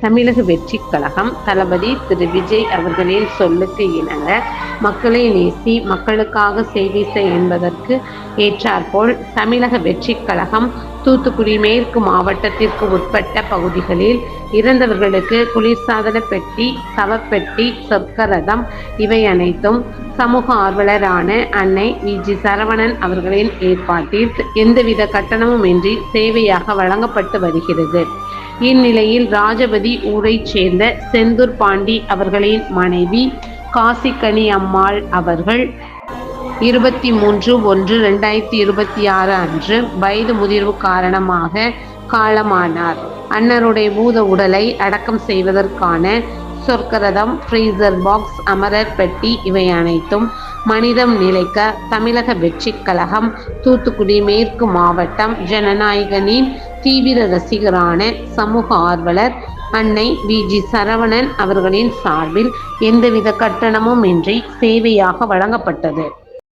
தமிழக வெற்றிக் கழகம் தளபதி திரு விஜய் அவர்களின் சொல்லுக்கு இணங்க மக்களை நேசி மக்களுக்காக சேவை செய் என்பதற்கு ஏற்றாற்போல் தமிழக வெற்றிக் கழகம் தூத்துக்குடி மேற்கு மாவட்டத்திற்கு உட்பட்ட பகுதிகளில் இறந்தவர்களுக்கு குளிர்சாதன பெட்டி, சவப்பெட்டி, சொர்க்கரதம் இவை அனைத்தும் சமூக ஆர்வலரான அன்னை வி.ஜி. சரவணன் அவர்களின் ஏற்பாட்டில் எந்தவித கட்டணமும் இன்றி சேவையாக வழங்கப்பட்டு வருகிறது. இந்நிலையில் ராஜபதி ஊரைச் சேர்ந்த செந்தூர் பாண்டி அவர்களின் மனைவி காசிக்கனி அம்மாள் அவர்கள் 23/1/2026 அன்று வயது முதிர்வு காரணமாக காலமானார். அன்னருடைய பூத உடலை அடக்கம் செய்வதற்கான சொர்க்கரதம், ஃப்ரீசர் பாக்ஸ், அமரர் பெட்டி இவை அனைத்தும் மனிதம் நிலைக்க தமிழக வெற்றிக் கழகம் தூத்துக்குடி மேற்கு மாவட்டம் ஜனநாயகனின் தீவிர ரசிகரான சமூக ஆர்வலர் அன்னை வி.ஜி. சரவணன் அவர்களின் சார்பில் எந்தவித கட்டணமும் இன்றி சேவையாக வழங்கப்பட்டது.